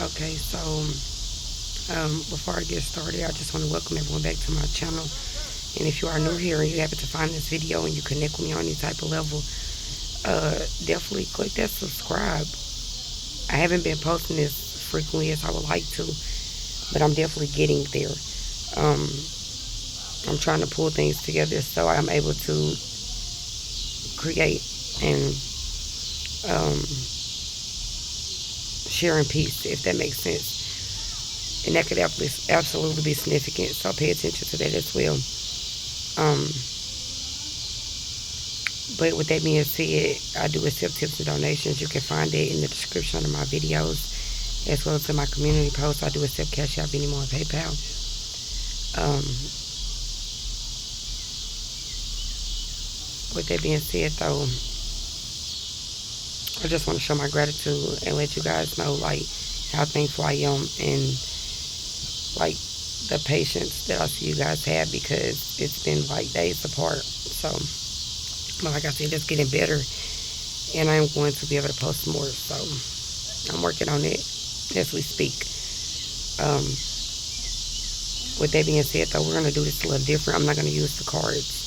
Okay, so before I get started, I just want to welcome everyone back to my channel. And if you are new here and you happen to find this video and you connect with me on any type of level, definitely click that subscribe. I haven't been posting this frequently as I would like to, but I'm definitely getting there. I'm trying to pull things together so I'm able to create and share in peace, if that makes sense. And that could absolutely be significant, so pay attention to that as well. But with that being said, I do accept tips and donations. You can find it in the description under my videos, as well as in my community posts. I do accept Cash App, VENMO, and PayPal. With that being said, though, I just want to show my gratitude and let you guys know, like, how thankful I am and, like, the patience that I see you guys have, because it's been, like, days apart. So, but like I said, it's getting better, and I'm going to be able to post more. So, I'm working on it as we speak. With that being said, though, we're going to do this a little different. I'm not going to use the cards.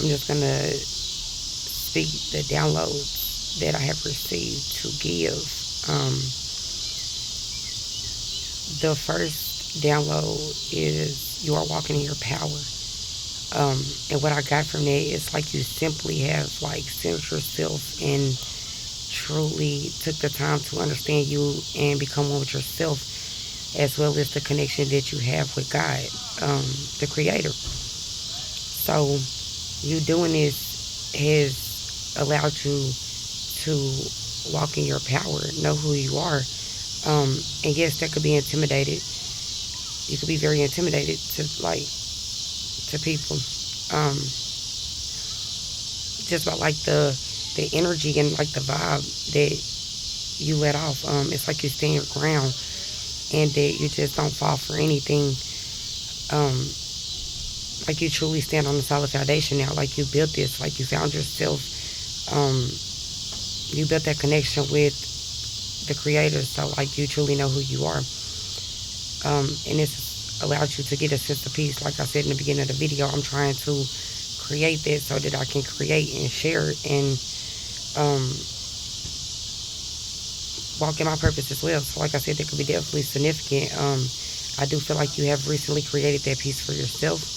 I'm just going to speak the downloads that I have received to give. The first download is you are walking in your power. And what I got from that is, like, you simply have, like, centered yourself and truly took the time to understand you and become one with yourself, as well as the connection that you have with God, the Creator. So you doing this has allowed you to walk in your power, know who you are. And yes, that could be intimidated. You could be very intimidated to people. Just about, like, the energy and, like, the vibe that you let off. It's like you stand your ground and that you just don't fall for anything. Like, you truly stand on a solid foundation now. Like, you built this, like, you found yourself. You built that connection with the Creator, so, like, you truly know who you are. And this allowed you to get a sense of peace. Like I said in the beginning of the video, I'm trying to create this so that I can create and share and walk in my purpose as well. So, like I said, that could be definitely significant. I do feel like you have recently created that peace for yourself.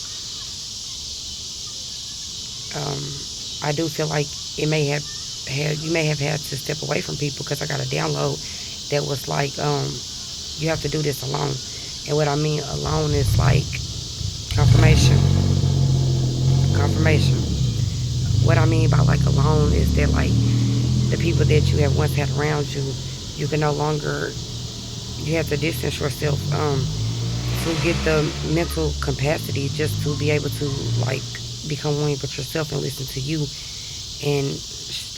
I do feel like you may have had to step away from people, because I got a download that was like, you have to do this alone. And what I mean alone is, like, confirmation. What I mean by, like, alone is that, like, the people that you have once had around you, you can no longer, you have to distance yourself to get the mental capacity just to be able to, like, become one with yourself and listen to you and,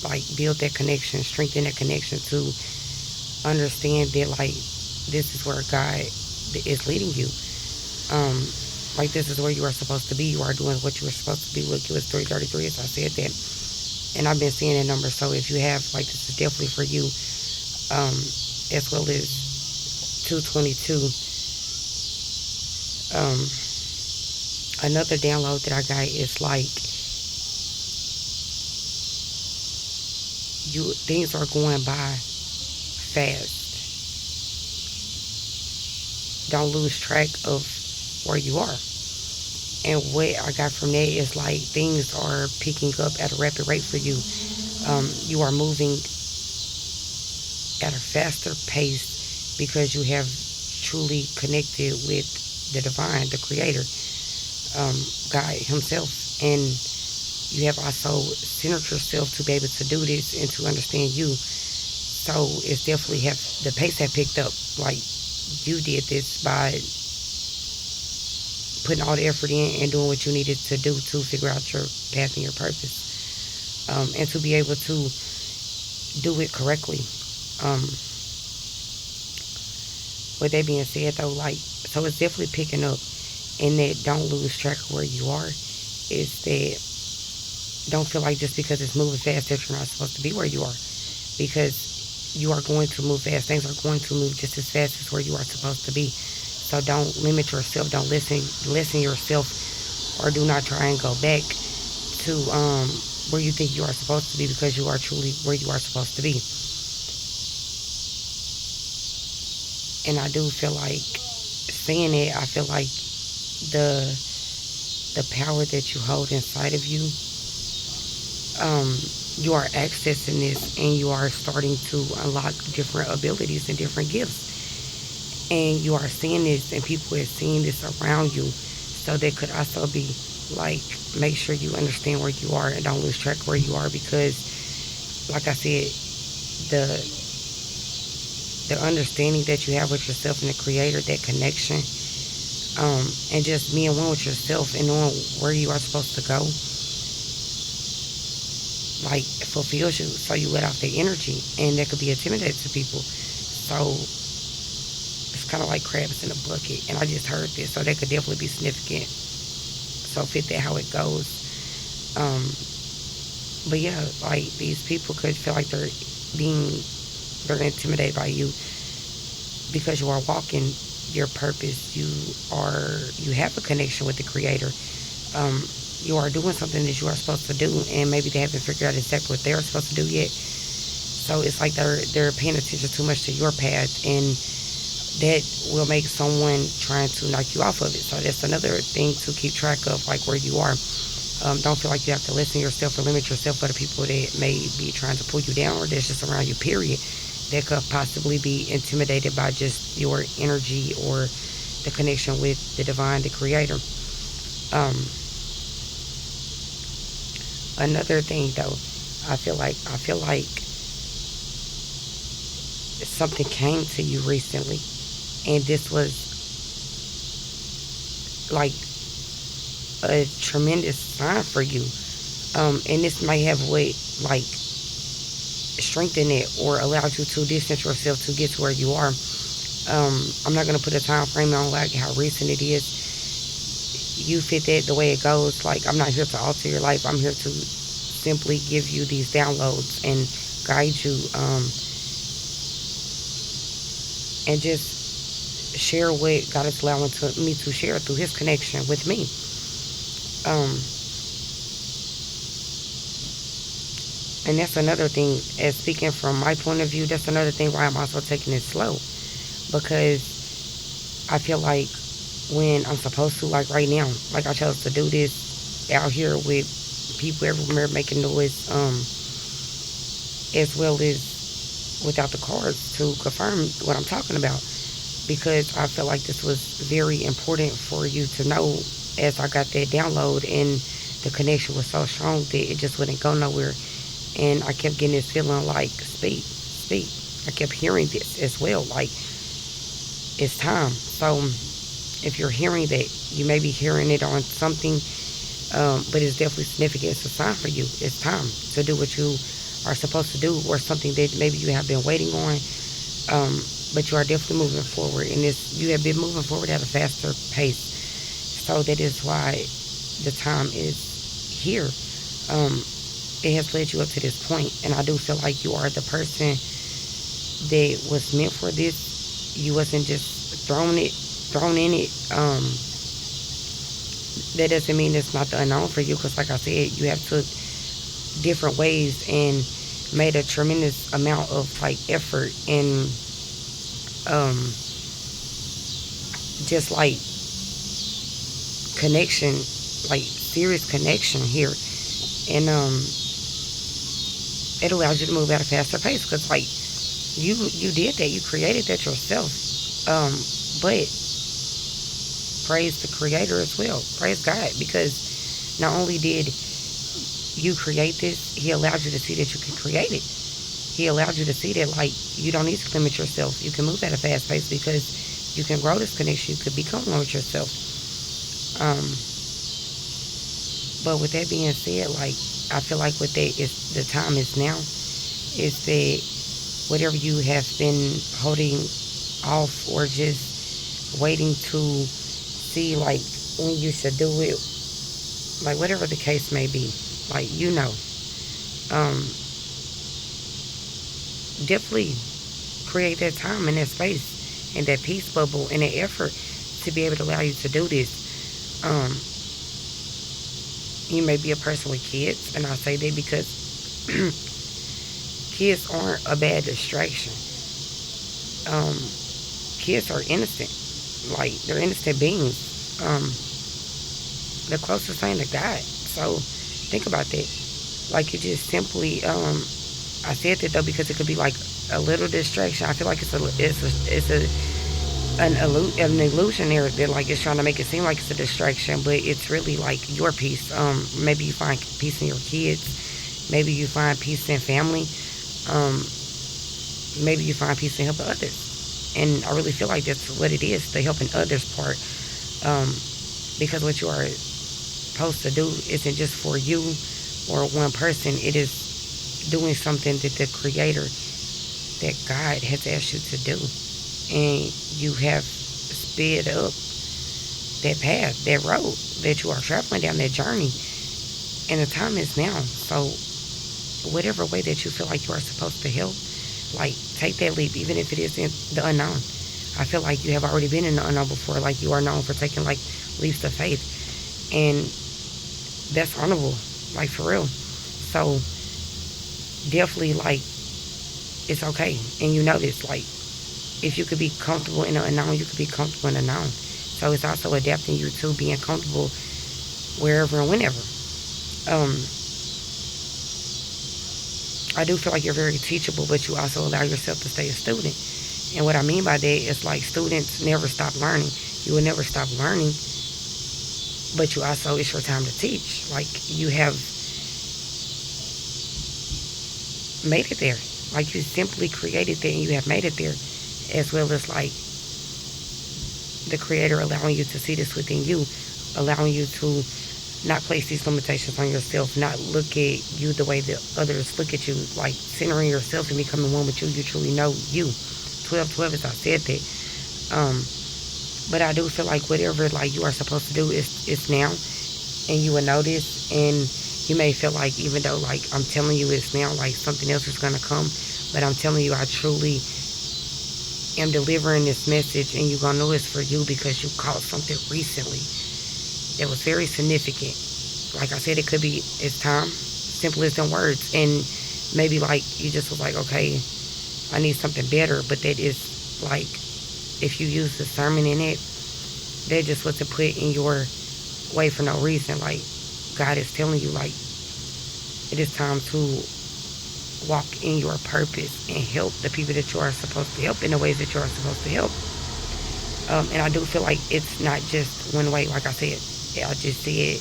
like, build that connection, strengthen that connection to understand that, like, this is where God is leading you. Like, this is where you are supposed to be. You are doing what you were supposed to be. Look, it was 333 as I said that. And I've been seeing that number. So if you have, like, this is definitely for you. As well as 222. Another download that I got is, like, things are going by fast. Don't lose track of where you are. And what I got from that is, like, things are picking up at a rapid rate for you. You are moving at a faster pace because you have truly connected with the divine, the Creator, God Himself. And you have also centered yourself to be able to do this and to understand you. So it's definitely the pace have picked up. Like, you did this by putting all the effort in and doing what you needed to do to figure out your path and your purpose. And to be able to do it correctly. With that being said, though, like, so it's definitely picking up. And that don't lose track of where you are. Is that don't feel like just because it's moving fast that you're not supposed to be where you are. Because you are going to move fast. Things are going to move just as fast as where you are supposed to be. So don't limit yourself. Don't listen yourself, or do not try and go back to where you think you are supposed to be, because you are truly where you are supposed to be. And I do feel like saying it, I feel like the power that you hold inside of you, you are accessing this, and you are starting to unlock different abilities and different gifts. And you are seeing this, and people are seeing this around you. So that could also be like, make sure you understand where you are and don't lose track where you are, because like I said, the understanding that you have with yourself and the creator, that connection, and just being one with yourself and knowing where you are supposed to go, like, fulfills you. So you let off the energy, and that could be intimidating to people. So it's kind of like crabs in a bucket, and I just heard this, so that could definitely be significant. So fit that how it goes. But yeah, like, these people could feel like they're intimidated by you, because you are walking your purpose. You have a connection with the creator. You are doing something that you are supposed to do, and maybe they haven't figured out exactly what they're supposed to do yet. So it's like they're paying attention too much to your path, and that will make someone trying to knock you off of it. So that's another thing to keep track of, like, where you are. Don't feel like you have to listen to yourself or limit yourself for the people that may be trying to pull you down, or that's just around you, period. That could possibly be intimidated by just your energy or the connection with the divine, the creator. Another thing though, I feel like something came to you recently, and this was like a tremendous sign for you. And this might have like strengthened it or allowed you to distance yourself to get to where you are. I'm not gonna put a time frame on like how recent it is. You fit that the way it goes. Like, I'm not here to alter your life. I'm here to simply give you these downloads and guide you, and just share what God is allowing me to share through His connection with me. And that's another thing, as speaking from my point of view, that's another thing why I'm also taking it slow, because I feel like when I'm supposed to, like right now, like I chose to do this out here with people everywhere making noise, as well as without the cards to confirm what I'm talking about, because I felt like this was very important for you to know, as I got that download and the connection was so strong that it just wouldn't go nowhere. And I kept getting this feeling like, speak. I kept hearing this as well, like, it's time. So if you're hearing that, you may be hearing it on something, but it's definitely significant. It's a sign for you. It's time to do what you are supposed to do, or something that maybe you have been waiting on, but you are definitely moving forward. And you have been moving forward at a faster pace. So that is why the time is here. It has led you up to this point, and I do feel like you are the person that was meant for this. You wasn't just thrown in it. That doesn't mean it's not the unknown for you, because like I said, you have took different ways and made a tremendous amount of like effort and just like connection, like serious connection here. And it allows you to move at a faster pace, because like you did that, you created that yourself. But praise the creator as well, praise God, because not only did you create this, He allowed you to see that you can create it. He allowed you to see that, like, you don't need to limit yourself. You can move at a fast pace, because you can grow this connection. You could become one with yourself. But with that being said, like, I feel like with that, is the time is now. Is that whatever you have been holding off, or just waiting to see, like, when you should do it, like, whatever the case may be, like, definitely create that time and that space and that peace bubble and that effort to be able to allow you to do this. You may be a person with kids, and I say that because kids aren't a bad distraction. Um, Kids are innocent. Like, they're innocent beings. The closest thing to God. So think about that. Like, you just simply, I said that though because it could be like a little distraction. I feel like an illusion there that like it's trying to make it seem like it's a distraction, but it's really like your peace. Maybe you find peace in your kids. Maybe you find peace in family. Maybe you find peace in helping others. And I really feel like that's what it is, the helping others part. Because what you are supposed to do isn't just for you or one person. It is doing something that the Creator, that God has asked you to do. And you have sped up that path, that road that you are traveling down, that journey. And the time is now. So whatever way that you feel like you are supposed to help, like, take that leap, even if it is in the unknown. I feel like you have already been in the unknown before. Like, you are known for taking like leaps of faith, and that's honorable, like, for real. So definitely, like, it's okay. And you know this, like, if you could be comfortable in the unknown, you could be comfortable in the known. So it's also adapting you to being comfortable wherever and whenever. I do feel like you're very teachable, but you also allow yourself to stay a student. And what I mean by that is, like, students never stop learning. You will never stop learning, but you also, it's your time to teach. Like, you have made it there. Like, you simply created that and you have made it there. As well as, like, the Creator allowing you to see this within you, allowing you to not place these limitations on yourself, not look at you the way that others look at you, like centering yourself and becoming one with you. You truly know you. 12-12, as I said that. But I do feel like whatever, like, you are supposed to do is now, and you will know this. And you may feel like, even though, like, I'm telling you it's now, like, something else is going to come, but I'm telling you, I truly am delivering this message, and you're going to know it's for you because you caught something recently that was very significant. Like I said, it could be, it's time, simple as them words. And maybe, like, you just was like, okay, I need something better. But that is, like, if you use the sermon in it, that just wasn't put in your way for no reason. Like, God is telling you, like, it is time to walk in your purpose and help the people that you are supposed to help in the ways that you are supposed to help. And I do feel like it's not just one way. Like I said, I just said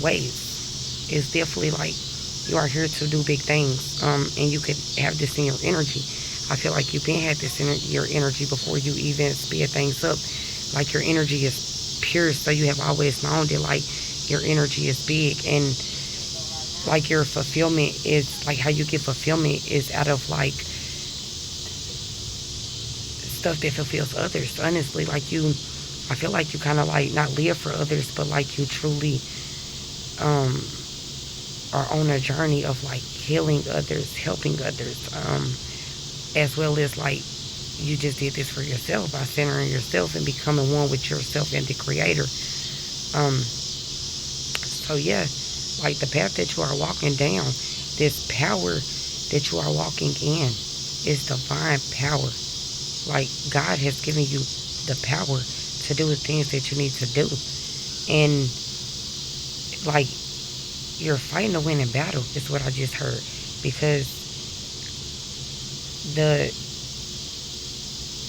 ways. It's definitely like you are here to do big things. And you could have this in your energy. I feel like you've been had this in your energy before you even speed things up. Like, your energy is pure, so you have always known that, like, your energy is big. And, like, your fulfillment is, like, how you get fulfillment is out of, like, stuff that fulfills others. Honestly, like, you, I feel like you kind of, like, not live for others, but, like, you truly are on a journey of, like, healing others, helping others, as well as, like, you just did this for yourself by centering yourself and becoming one with yourself and the Creator. So yeah, like, the path that you are walking down, this power that you are walking in is divine power. Like, God has given you the power to do the things that you need to do. And, like, you're fighting a winning battle is what I just heard. Because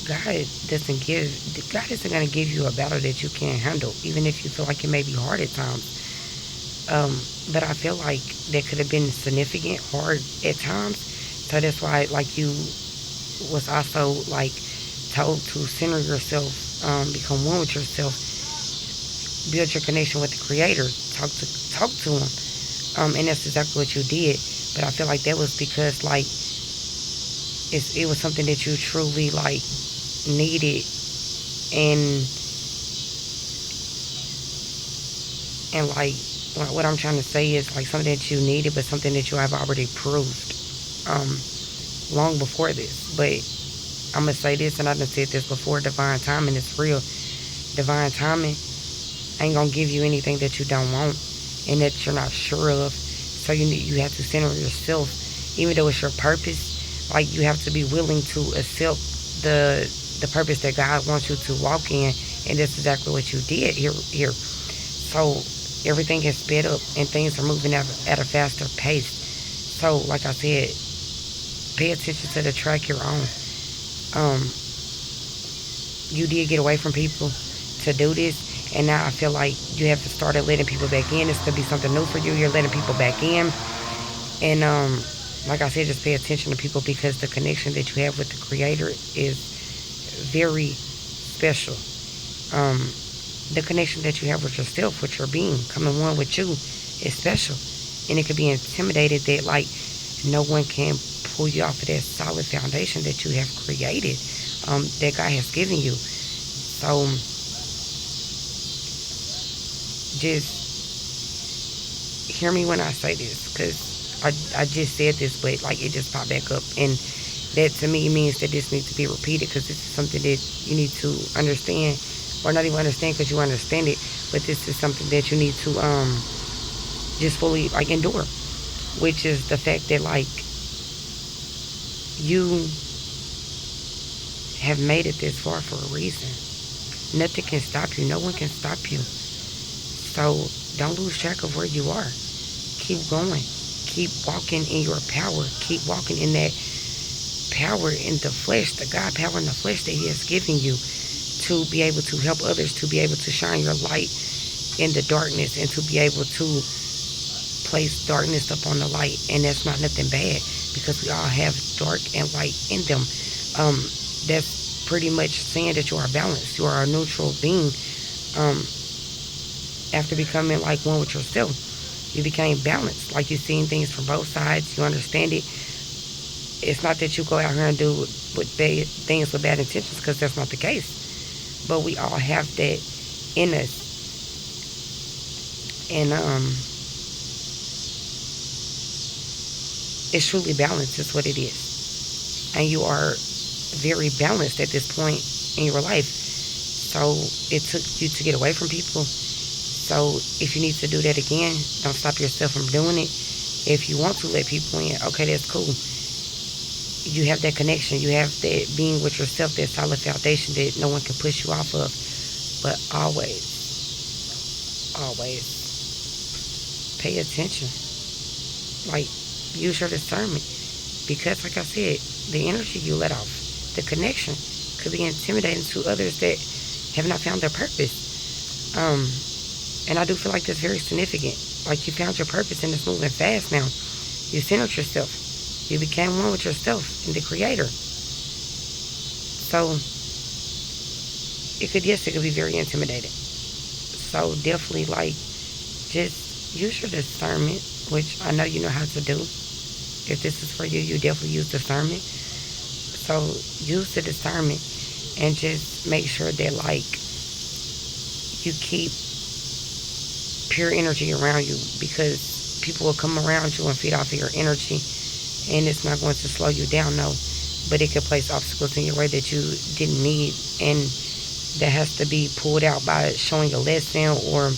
God isn't going to give you a battle that you can't handle, even if you feel like it may be hard at times. But I feel like that could have been significant hard at times. So that's why, like, you was also, like, told to center yourself, become one with yourself, build your connection with the Creator, talk to Him. And that's exactly what you did. But I feel like that was because, like, it was something that you truly, like, needed. And like, what I'm trying to say is, like, something that you needed, but something that you have already proved. long before this. But I'm going to say this, and I done said this before, divine timing is real. Divine timing ain't going to give you anything that you don't want and that you're not sure of. So you have to center yourself. Even though it's your purpose, like, you have to be willing to accept the purpose that God wants you to walk in. And that's exactly what you did here. So everything is sped up and things are moving at a faster pace. So like I said, pay attention to the track you're on. You did get away from people to do this, and now I feel like you have to start letting people back in. It's going to be something new for you. You're letting people back in. And like I said, just pay attention to people, because the connection that you have with the Creator is very special. The connection that you have with yourself, with your being, coming one with you, is special. And it could be intimidated that, like, no one can pull you off of that solid foundation that you have created, that God has given you. So just hear me when I say this, because I just said this, but like it just popped back up, and that to me means that this needs to be repeated, because this is something that you need to understand, or not even understand because you understand it, but this is something that you need to just fully like endure, which is the fact that, like, you have made it this far for a reason. Nothing can stop you. No one can stop you. So don't lose track of where you are. Keep going. Keep walking in your power. Keep walking in that power in the flesh, the God power in the flesh that He has given you, to be able to help others, to be able to shine your light in the darkness, and to be able to place darkness up on the light. And that's not nothing bad, because we all have dark and light in them. That's pretty much saying that you are balanced. You are a neutral being. After becoming like one with yourself, you became balanced. Like, you're seeing things from both sides. You understand it. It's not that you go out here and do things with bad intentions, because that's not the case. But we all have that in us. And it's truly balanced, is what it is. And you are very balanced at this point in your life. So it took you to get away from people. So if you need to do that again, don't stop yourself from doing it. If you want to let people in, okay, that's cool. You have that connection. You have that being with yourself, that solid foundation that no one can push you off of. But always pay attention. Like, use your discernment. Because, like I said, the energy you let off, the connection, could be intimidating to others that have not found their purpose. And I do feel like that's very significant. Like, you found your purpose and it's moving fast now. You centered yourself. You became one with yourself and the Creator. So, it could be very intimidating. So, definitely, like, just use your discernment, which I know you know how to do. If this is for you, you definitely use discernment. So, use the discernment and just make sure that, like, you keep pure energy around you, because people will come around you and feed off of your energy, and it's not going to slow you down, no, but it could place obstacles in your way that you didn't need, and that has to be pulled out by showing a lesson or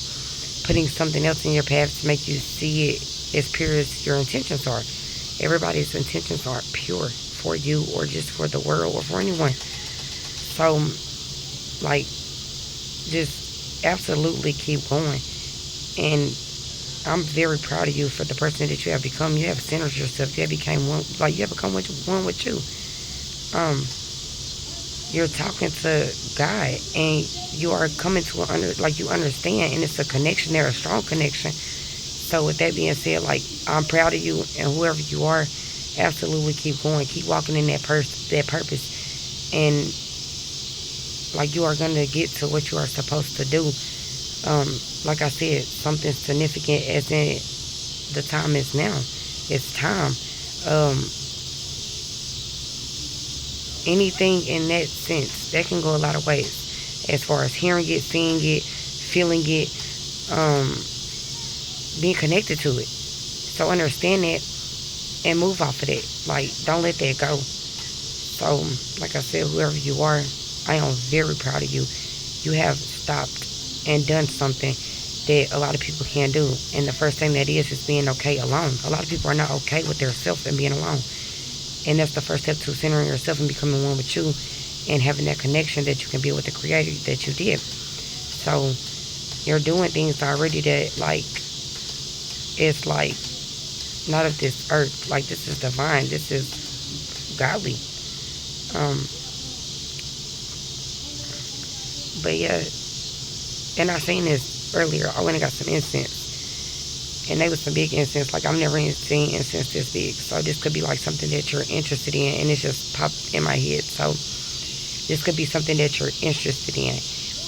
putting something else in your path to make you see it as pure as your intentions are. Everybody's intentions are pure for you, or just for the world, or for anyone. So, like, just absolutely keep going. And I'm very proud of you for the person that you have become. You have centered yourself. You have become one. Like, you have become one with you. You're talking to God, and you are coming to you understand, and it's a connection there, a strong connection. So with that being said, like, I'm proud of you, and whoever you are, absolutely keep going, keep walking in that purpose, and like, you are gonna get to what you are supposed to do. Like I said, something significant, as in the time is now. It's time. Anything in that sense, that can go a lot of ways, as far as hearing it, seeing it, feeling it, being connected to it. So understand that and move off of that. Like, don't let that go. So, like I said, whoever you are, I am very proud of you. You have stopped and done something that a lot of people can't do. And the first thing that is being okay alone. A lot of people are not okay with their self and being alone. And that's the first step to centering yourself and becoming one with you and having that connection that you can build with the creator that you did. So you're doing things already that, like, it's like not of this earth. Like, this is divine. This is godly. But yeah, and I seen this earlier. I went and got some incense, and they was some big incense. Like, I've never seen incense this big. So this could be like something that you're interested in, and it just popped in my head. So this could be something that you're interested in.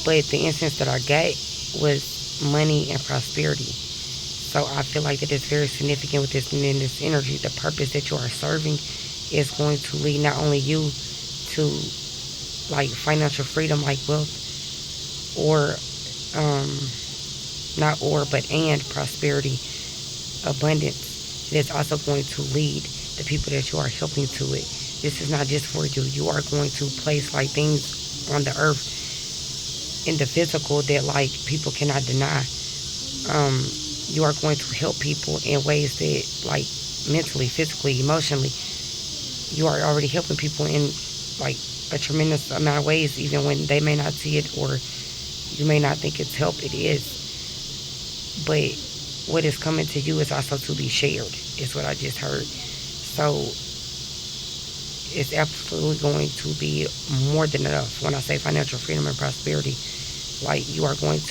But the incense that I got was money and prosperity. So I feel like that it's very significant with this, in this energy. The purpose that you are serving is going to lead not only you to, like, financial freedom, like wealth, or not or, but and prosperity, abundance. It is also going to lead the people that you are helping to it. This is not just for you. You are going to place, like, things on the earth in the physical that, like, people cannot deny. You are going to help people in ways that, like, mentally, physically, emotionally, you are already helping people in, like, a tremendous amount of ways, even when they may not see it, or you may not think it's help. It is. But what is coming to you is also to be shared, is what I just heard. So it's absolutely going to be more than enough. When I say financial freedom and prosperity, like, you are blessed,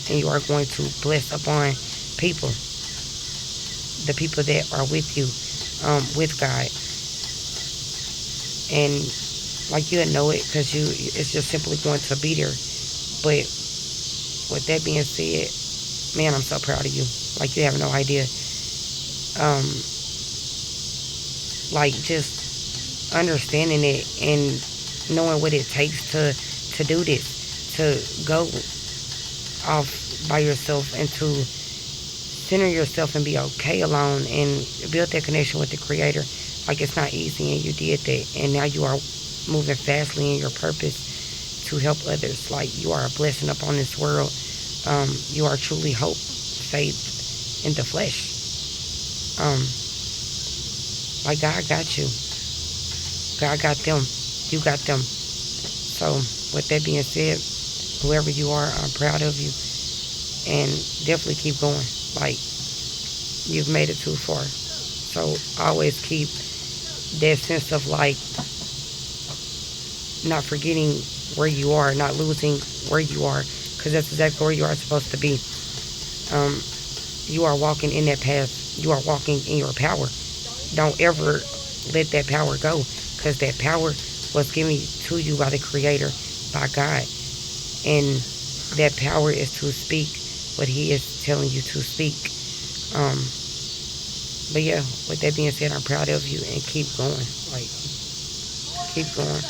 and you are going to bless upon people, the people that are with you, with God. And, like, you'll know it, because it's just simply going to be there. But with that being said, man, I'm so proud of you. Like, you have no idea. Like, just understanding it and knowing what it takes to do this, to go off by yourself and to center yourself and be okay alone and build that connection with the creator. Like, it's not easy, and you did that, and now you are moving fastly in your purpose to help others. Like, you are a blessing upon this world. You are truly hope, faith in the flesh. Like, God got you. God got them. You got them. So with that being said, whoever you are, I'm proud of you, and definitely keep going. Like, you've made it too far. So always keep that sense of, like, not forgetting where you are, not losing where you are, because that's exactly where you are supposed to be. You are walking in that path. You are walking in your power. Don't ever let that power go, because that power was given to you by the Creator, by God. And that power is to speak what He is telling you to speak. But yeah, with that being said, I'm proud of you, and keep going. Like, keep going.